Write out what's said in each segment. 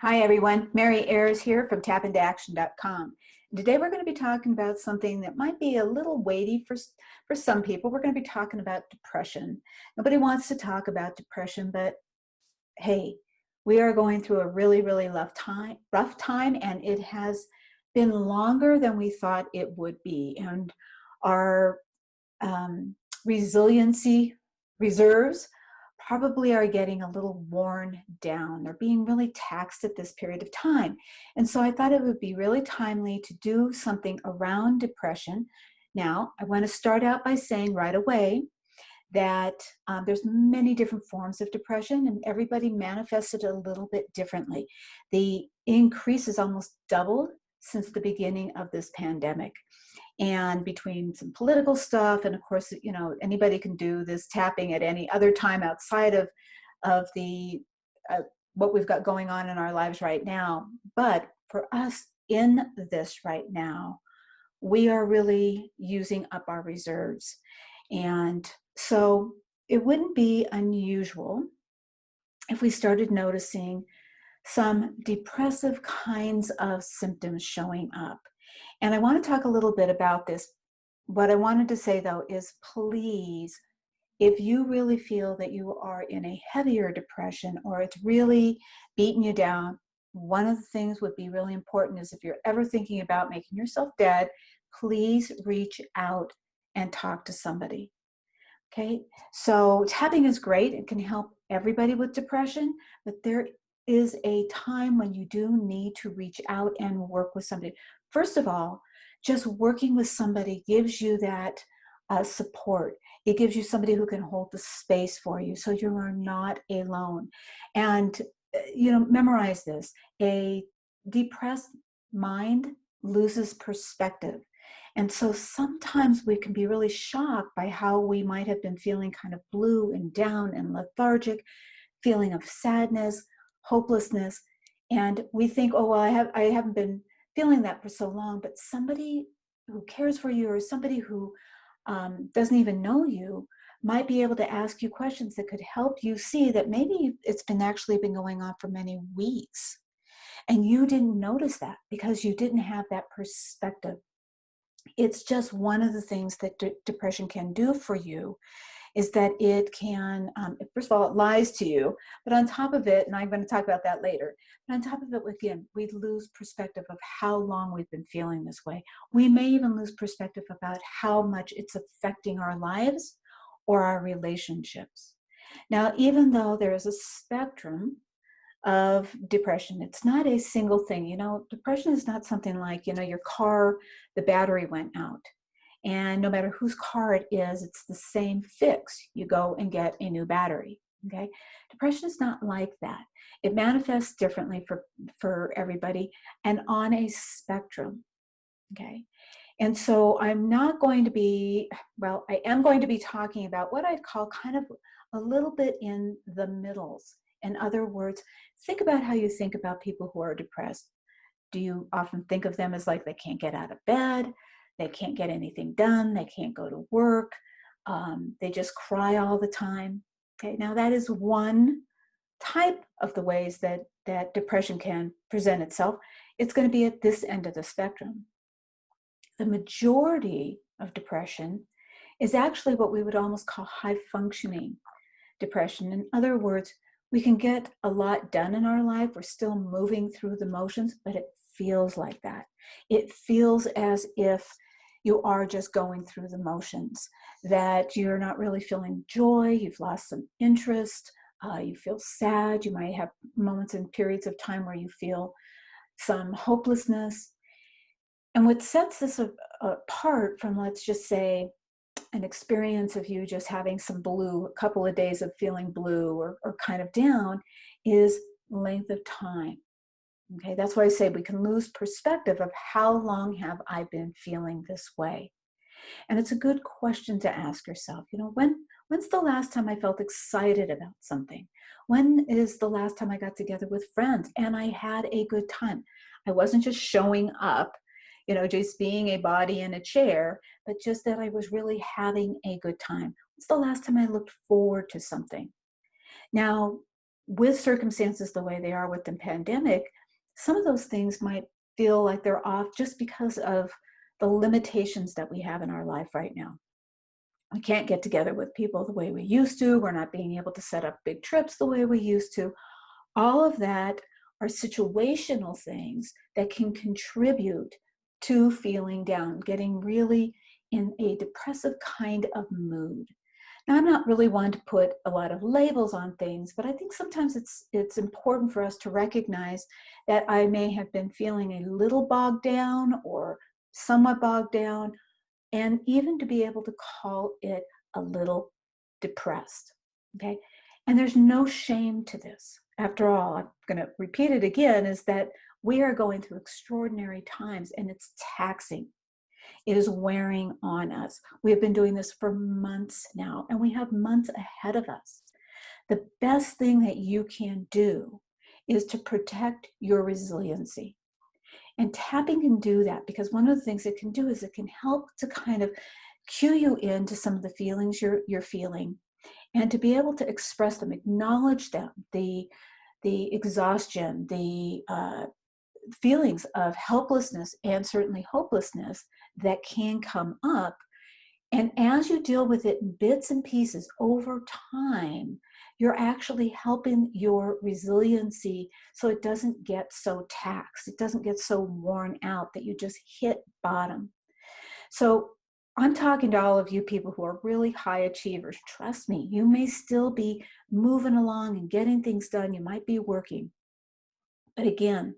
Hi everyone, Mary Ayers here from tapintoaction.com. Today we're going to be talking about something that might be a little weighty for some people. We're going to be talking about depression. Nobody wants to talk about depression, but hey, we are going through a really, really rough time, and it has been longer than we thought it would be. And our resiliency reserves probably are getting a little worn down. They're being really taxed at this period of time. And so I thought it would be really timely to do something around depression. Now, I want to start out by saying right away that there's many different forms of depression, and everybody manifests it a little bit differently. The increase is almost doubled since the beginning of this pandemic. And between some political stuff, and of course, anybody can do this tapping at any other time outside of the what we've got going on in our lives right now. But for us in this right now, we are really using up our reserves. And so it wouldn't be unusual if we started noticing some depressive kinds of symptoms showing up. And I want to talk a little bit about this. What I wanted to say, though, is please, if you really feel that you are in a heavier depression or it's really beating you down, one of the things would be really important is if you're ever thinking about making yourself dead, please reach out and talk to somebody. Okay, so tapping is great. It can help everybody with depression, but there is a time when you do need to reach out and work with somebody. First of all, just working with somebody gives you that support. It gives you somebody who can hold the space for you so you are not alone. And, memorize this. A depressed mind loses perspective. And so sometimes we can be really shocked by how we might have been feeling kind of blue and down and lethargic, feeling of sadness, hopelessness. And we think, oh, well, I haven't been feeling that for so long. But somebody who cares for you or somebody who doesn't even know you might be able to ask you questions that could help you see that maybe it's actually been going on for many weeks. And you didn't notice that because you didn't have that perspective. It's just one of the things that depression can do for you is that it can, first of all, it lies to you, but on top of it, and I'm going to talk about that later, but on top of it, again, we lose perspective of how long we've been feeling this way. We may even lose perspective about how much it's affecting our lives or our relationships. Now, even though there is a spectrum of depression, it's not a single thing. Depression is not something like, your car, the battery went out. And no matter whose car it is, it's the same fix. You go and get a new battery, okay? Depression is not like that. It manifests differently for everybody and on a spectrum, okay? And so I am going to be talking about what I'd call kind of a little bit in the middles. In other words, think about how you think about people who are depressed. Do you often think of them as like they can't get out of bed, they can't get anything done, they can't go to work, they just cry all the time? Okay, now that is one type of the ways that depression can present itself. It's going to be at this end of the spectrum. The majority of depression is actually what we would almost call high functioning depression. In other words, we can get a lot done in our life. We're still moving through the motions, but it feels like that. It feels as if you are just going through the motions, that you're not really feeling joy, you've lost some interest, you feel sad, you might have moments and periods of time where you feel some hopelessness. And what sets this apart from, let's just say, an experience of you just having some blue, a couple of days of feeling blue or kind of down, is length of time. Okay, that's why I say we can lose perspective of how long have I been feeling this way. And it's a good question to ask yourself. When's the last time I felt excited about something? When is the last time I got together with friends and I had a good time? I wasn't just showing up, just being a body in a chair, but just that I was really having a good time. When's the last time I looked forward to something? Now, with circumstances the way they are with the pandemic, some of those things might feel like they're off just because of the limitations that we have in our life right now. We can't get together with people the way we used to. We're not being able to set up big trips the way we used to. All of that are situational things that can contribute to feeling down, getting really in a depressive kind of mood. Now, I'm not really one to put a lot of labels on things, but I think sometimes it's important for us to recognize that I may have been feeling a little bogged down or somewhat bogged down, and even to be able to call it a little depressed. Okay. And there's no shame to this. After all, I'm going to repeat it again, is that we are going through extraordinary times and it's taxing. It is wearing on us. We have been doing this for months now, and we have months ahead of us. The best thing that you can do is to protect your resiliency. And tapping can do that, because one of the things it can do is it can help to kind of cue you into some of the feelings you're feeling, and to be able to express them, acknowledge them, the exhaustion, the feelings of helplessness and certainly hopelessness that can come up. And as you deal with it in bits and pieces over time, you're actually helping your resiliency so it doesn't get so taxed. It doesn't get so worn out that you just hit bottom. So I'm talking to all of you people who are really high achievers. Trust me, you may still be moving along and getting things done. You might be working. But again,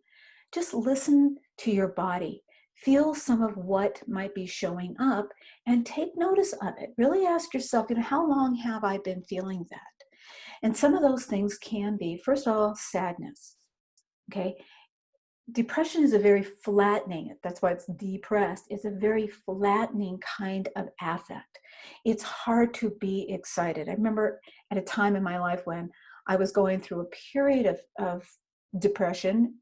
just listen to your body. Feel some of what might be showing up and take notice of it. Really ask yourself, how long have I been feeling that? And some of those things can be, first of all, sadness. Okay. Depression is a very flattening, that's why it's depressed. It's a very flattening kind of affect. It's hard to be excited. I remember at a time in my life when I was going through a period of depression,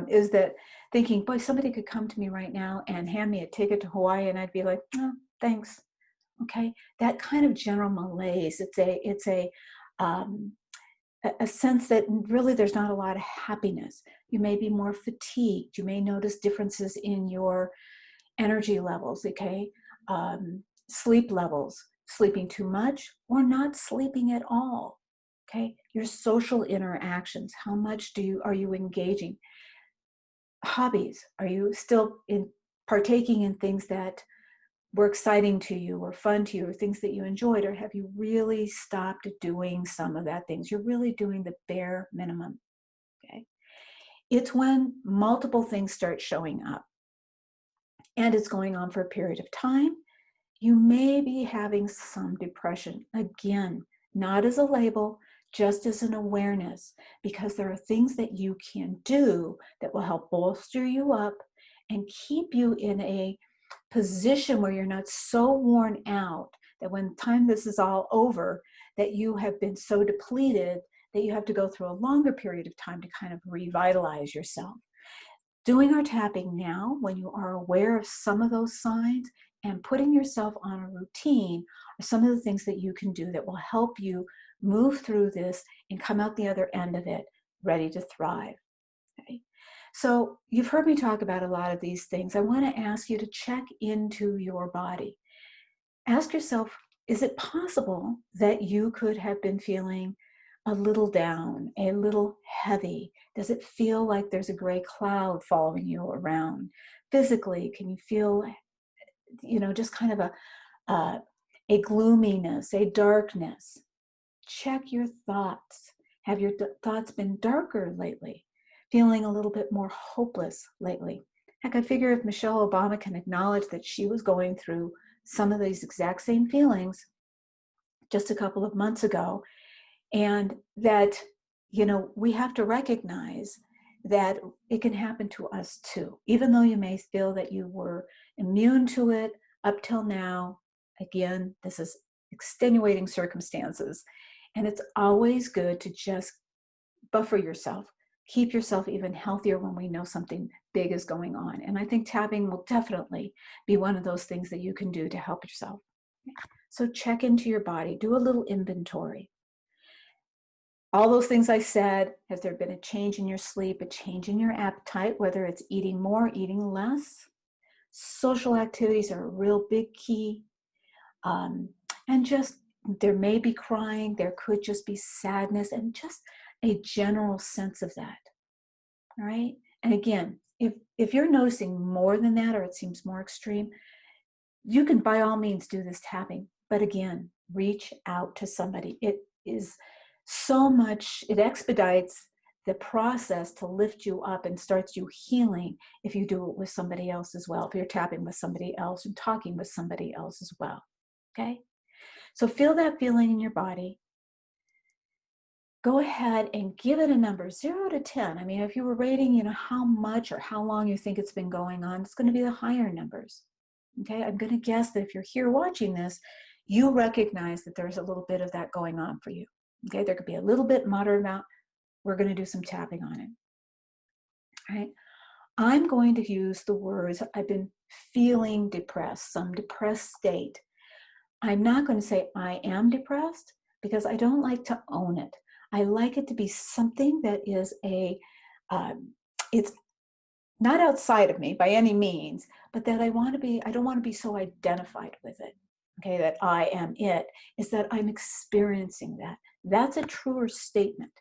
is that thinking, boy, somebody could come to me right now and hand me a ticket to Hawaii, and I'd be like, no, thanks. Okay, that kind of general malaise. It's a sense that really there's not a lot of happiness. You may be more fatigued. You may notice differences in your energy levels. Okay, sleep levels, sleeping too much or not sleeping at all. Okay, your social interactions. How much are you engaging? Hobbies, are you still partaking in things that were exciting to you or fun to you or things that you enjoyed, or have you really stopped doing some of that things? You're really doing the bare minimum. Okay, it's when multiple things start showing up and it's going on for a period of time, you may be having some depression. Again, not as a label, just as an awareness, because there are things that you can do that will help bolster you up and keep you in a position where you're not so worn out that when time this is all over, that you have been so depleted that you have to go through a longer period of time to kind of revitalize yourself. Doing our tapping now, when you are aware of some of those signs, and putting yourself on a routine are some of the things that you can do that will help you move through this and come out the other end of it ready to thrive. Okay? So you've heard me talk about a lot of these things. I want to ask you to check into your body. Ask yourself, is it possible that you could have been feeling a little down, a little heavy? Does it feel like there's a gray cloud following you around? Physically, can you feel, just kind of a gloominess, a darkness? Check your thoughts. Have your thoughts been darker lately? Feeling a little bit more hopeless lately? Heck, I figure if Michelle Obama can acknowledge that she was going through some of these exact same feelings just a couple of months ago, and that, we have to recognize that it can happen to us too. Even though you may feel that you were immune to it up till now, again, this is extenuating circumstances. And it's always good to just buffer yourself, keep yourself even healthier when we know something big is going on. And I think tapping will definitely be one of those things that you can do to help yourself. So check into your body, do a little inventory. All those things I said, has there been a change in your sleep, a change in your appetite, whether it's eating more, eating less? Social activities are a real big key. And just, there may be crying, there could just be sadness, and just a general sense of that. All right. And again, if you're noticing more than that, or it seems more extreme, you can by all means do this tapping. But again, reach out to somebody. It is so much, it expedites the process to lift you up and starts you healing if you do it with somebody else as well, if you're tapping with somebody else and talking with somebody else as well. Okay? So feel that feeling in your body. Go ahead and give it a number, 0 to 10. I mean, if you were rating, how much or how long you think it's been going on, it's going to be the higher numbers. Okay, I'm going to guess that if you're here watching this, you recognize that there's a little bit of that going on for you. Okay, there could be a little bit, moderate amount. We're going to do some tapping on it. All right, I'm going to use the words, I've been feeling depressed, some depressed state. I'm not going to say I am depressed because I don't like to own it. I like it to be something that is it's not outside of me by any means, but that I don't want to be so identified with it. Okay, that I am it, is that I'm experiencing that. That's a truer statement.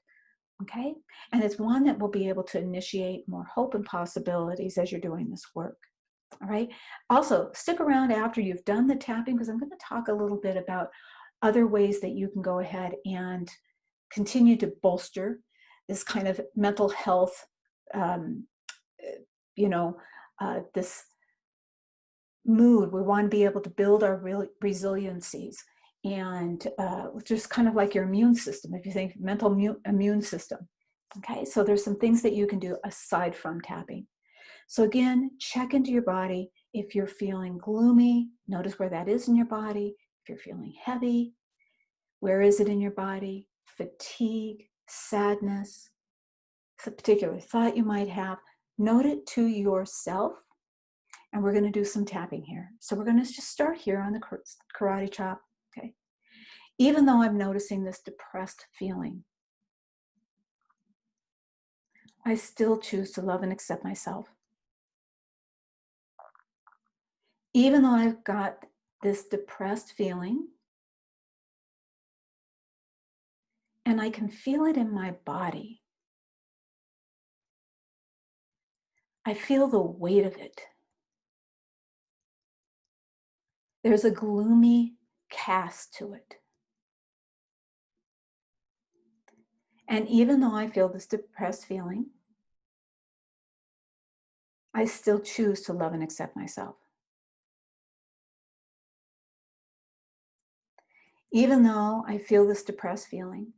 Okay, and it's one that will be able to initiate more hope and possibilities as you're doing this work. All right. Also, stick around after you've done the tapping, because I'm going to talk a little bit about other ways that you can go ahead and continue to bolster this kind of mental health, this mood. We want to be able to build our resiliencies, and just kind of like your immune system, if you think mental immune system. Okay, so there's some things that you can do aside from tapping. So again, check into your body. If you're feeling gloomy, notice where that is in your body. If you're feeling heavy, where is it in your body? Fatigue, sadness, a particular thought you might have, note it to yourself. And we're going to do some tapping here. So we're going to just start here on the karate chop. Okay. Even though I'm noticing this depressed feeling, I still choose to love and accept myself. Even though I've got this depressed feeling, and I can feel it in my body, I feel the weight of it. There's a gloomy cast to it. And even though I feel this depressed feeling, I still choose to love and accept myself. Even though I feel this depressed feeling,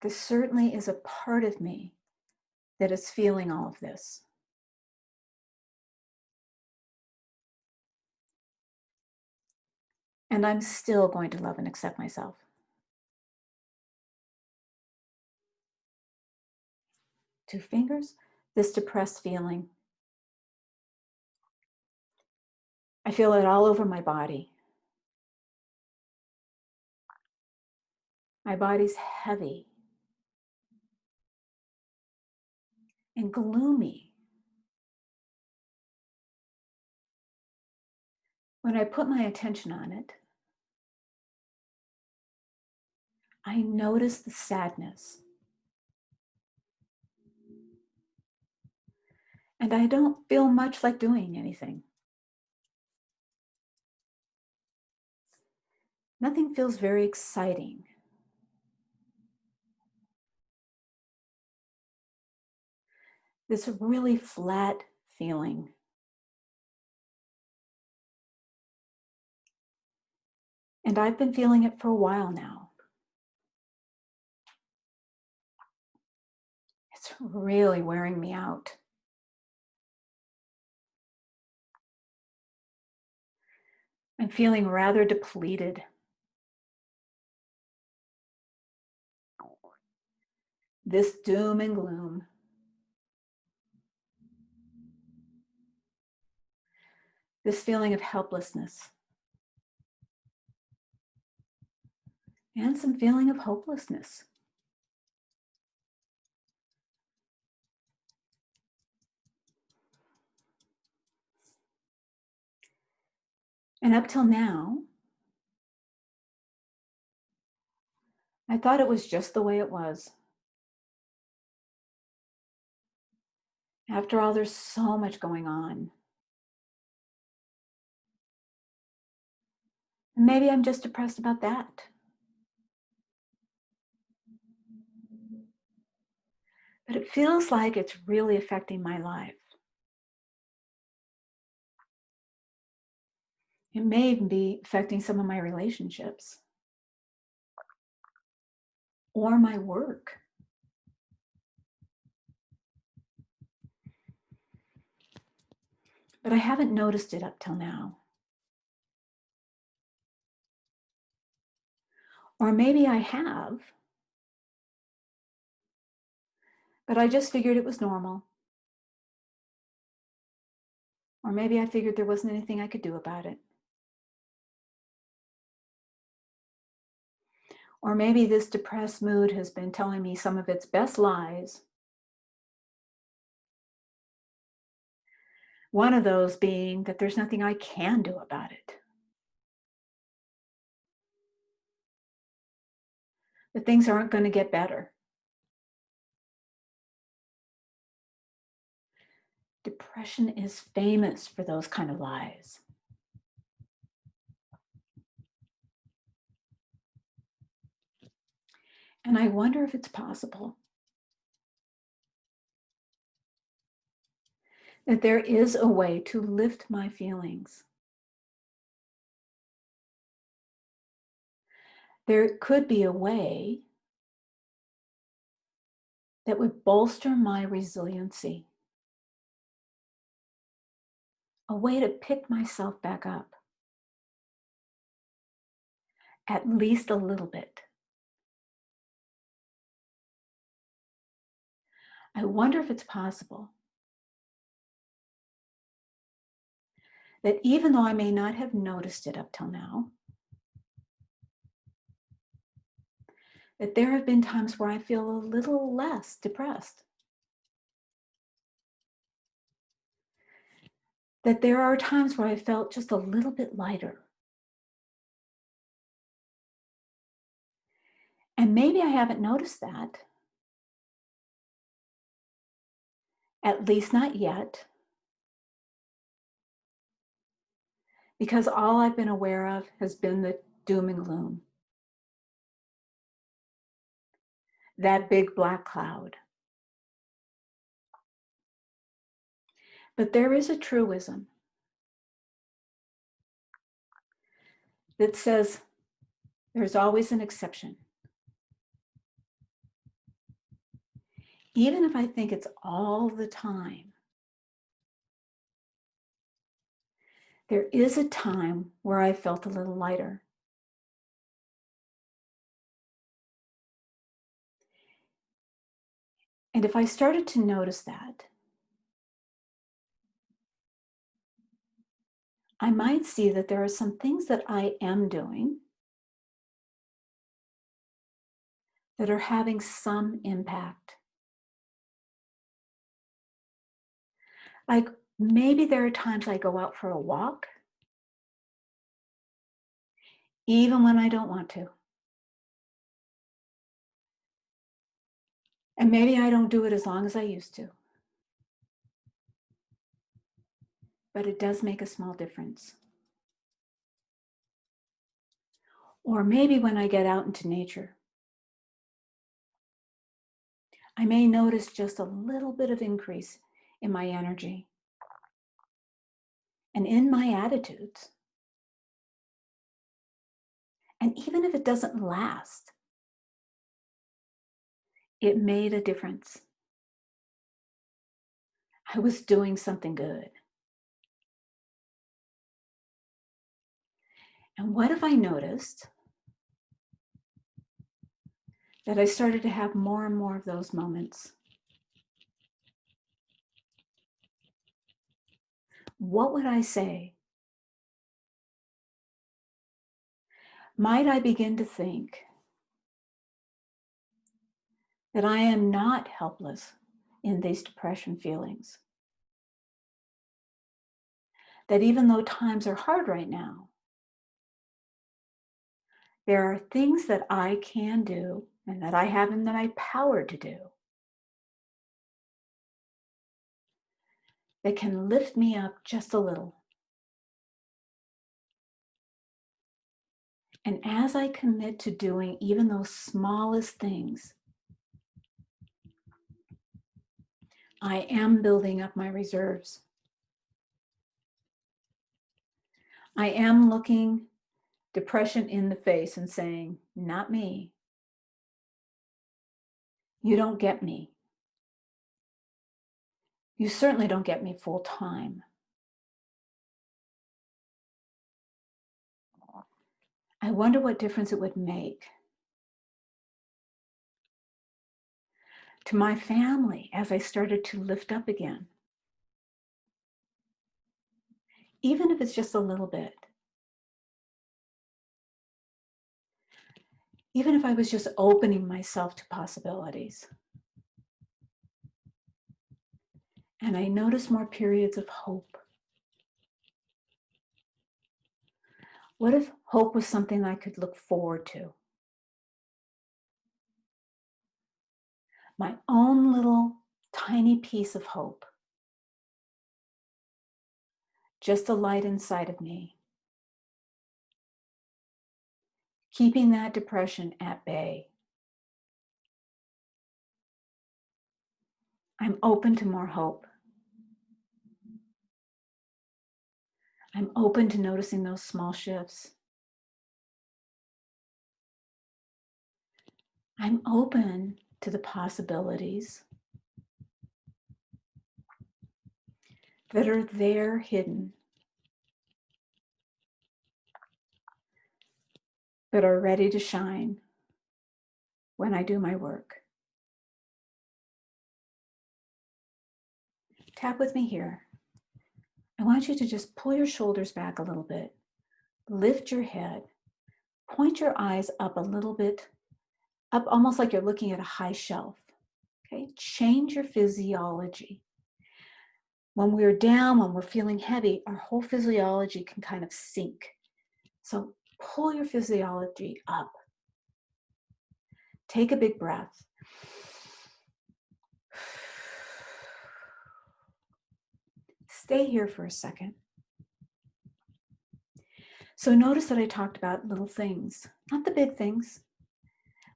there certainly is a part of me that is feeling all of this. And I'm still going to love and accept myself. Two fingers, this depressed feeling. I feel it all over my body. My body's heavy and gloomy. When I put my attention on it, I notice the sadness. And I don't feel much like doing anything. Nothing feels very exciting. This really flat feeling. And I've been feeling it for a while now. It's really wearing me out. I'm feeling rather depleted. This doom and gloom. This feeling of helplessness. and some feeling of hopelessness. And up till now, I thought it was just the way it was. After all, there's so much going on. And maybe I'm just depressed about that. But it feels like it's really affecting my life. It may even be affecting some of my relationships or my work. But I haven't noticed it up till now. Or maybe I have, but I just figured it was normal. Or maybe I figured there wasn't anything I could do about it. Or maybe this depressed mood has been telling me some of its best lies. One of those being that there's nothing I can do about it. That things aren't going to get better. Depression is famous for those kind of lies. And I wonder if it's possible that there is a way to lift my feelings. There could be a way that would bolster my resiliency, a way to pick myself back up, at least a little bit. I wonder if it's possible that even though I may not have noticed it up till now, that there have been times where I feel a little less depressed. That there are times where I felt just a little bit lighter. And maybe I haven't noticed that, at least not yet, because all I've been aware of has been the doom and gloom. That big black cloud. But there is a truism that says there's always an exception. Even if I think it's all the time, there is a time where I felt a little lighter. And if I started to notice that, I might see that there are some things that I am doing that are having some impact. Like maybe there are times I go out for a walk, even when I don't want to. And maybe I don't do it as long as I used to. But it does make a small difference. Or maybe when I get out into nature, I may notice just a little bit of increase in my energy and in my attitudes. And even if it doesn't last, it made a difference. I was doing something good. And what if I noticed that I started to have more and more of those moments? What would I say? Might I begin to think that I am not helpless in these depression feelings. That even though times are hard right now, there are things that I can do and that I have in my power to do that can lift me up just a little. And as I commit to doing even those smallest things, I am building up my reserves. I am looking depression in the face and saying, not me. You don't get me. You certainly don't get me full time. I wonder what difference it would make to my family as I started to lift up again. Even if it's just a little bit. Even if I was just opening myself to possibilities. And I notice more periods of hope. What if hope was something I could look forward to? My own little tiny piece of hope. Just a light inside of me. Keeping that depression at bay. I'm open to more hope. I'm open to noticing those small shifts. I'm open to the possibilities that are there hidden, that are ready to shine when I do my work. Tap with me here. I want you to just pull your shoulders back a little bit, lift your head, point your eyes up a little bit, up almost like you're looking at a high shelf. Okay, change your physiology. When we're down, when we're feeling heavy, our whole physiology can kind of sink. So pull your physiology up. Take a big breath. Stay here for a second. So notice that I talked about little things, not the big things,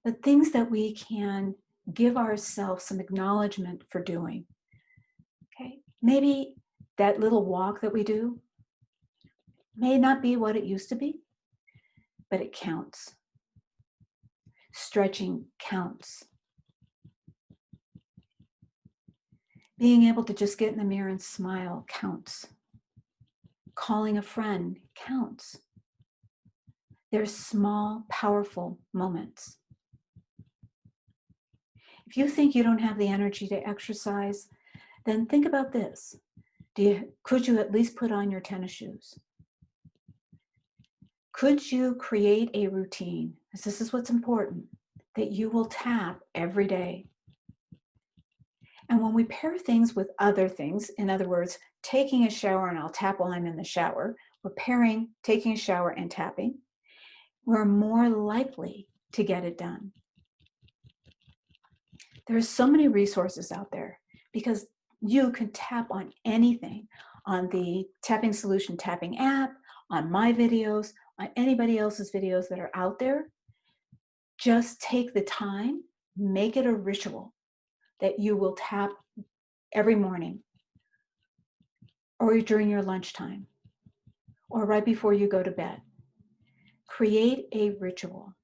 but things that we can give ourselves some acknowledgement for doing. Okay, maybe that little walk that we do may not be what it used to be, but it counts. Stretching counts. Being able to just get in the mirror and smile counts. Calling a friend counts. There's small, powerful moments. If you think you don't have the energy to exercise, then think about this. Could you at least put on your tennis shoes? Could you create a routine? This is what's important, that you will tap every day. And when we pair things with other things, in other words, taking a shower and I'll tap while I'm in the shower, we're pairing taking a shower and tapping, we're more likely to get it done. There's so many resources out there because you can tap on anything, on the Tapping Solution Tapping app, on my videos, on anybody else's videos that are out there. Just take the time, make it a ritual that you will tap every morning or during your lunchtime or right before you go to bed. Create a ritual.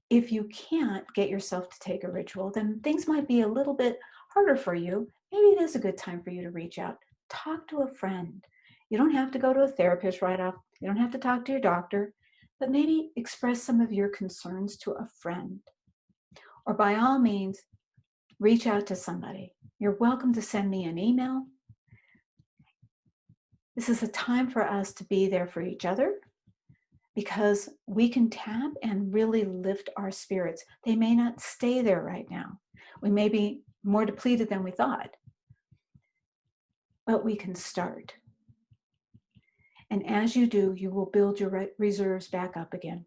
If you can't get yourself to take a ritual, then things might be a little bit harder for you. Maybe it is a good time for you to reach out. Talk to a friend. You don't have to go to a therapist right off. You don't have to talk to your doctor, but maybe express some of your concerns to a friend. Or by all means, reach out to somebody. You're welcome to send me an email. This is a time for us to be there for each other, because we can tap and really lift our spirits. They may not stay there right now. We may be more depleted than we thought, but we can start. And as you do, you will build your reserves back up again.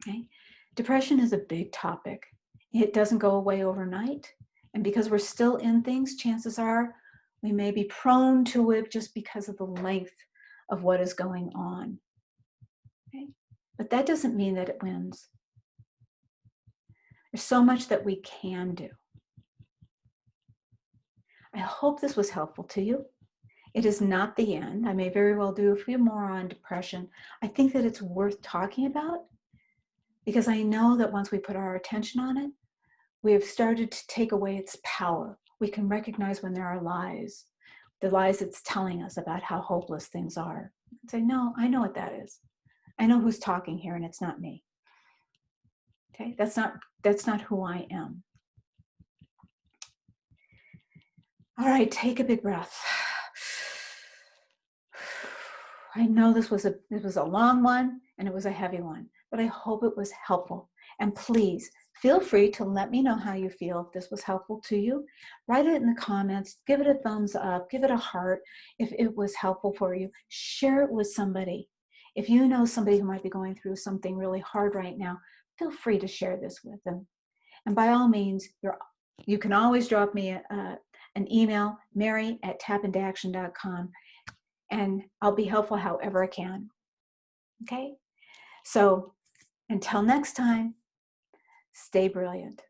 Okay? Depression is a big topic. It doesn't go away overnight. And because we're still in things, chances are we may be prone to it just because of the length of what is going on. Okay? But that doesn't mean that it wins. There's so much that we can do. I hope this was helpful to you. It is not the end. I may very well do a few more on depression. I think that it's worth talking about because I know that once we put our attention on it, we have started to take away its power. We can recognize when there are lies, the lies it's telling us about how hopeless things are. And say, no, I know what that is. I know who's talking here and it's not me. Okay, that's not who I am. All right, take a big breath. I know this was a long one and it was a heavy one, but I hope it was helpful. And please feel free to let me know how you feel if this was helpful to you. Write it in the comments, give it a thumbs up, give it a heart if it was helpful for you. Share it with somebody. If you know somebody who might be going through something really hard right now, feel free to share this with them. And by all means, you can always drop me an email, mary@tapintoaction.com, and I'll be helpful however I can. Okay? So until next time, stay brilliant.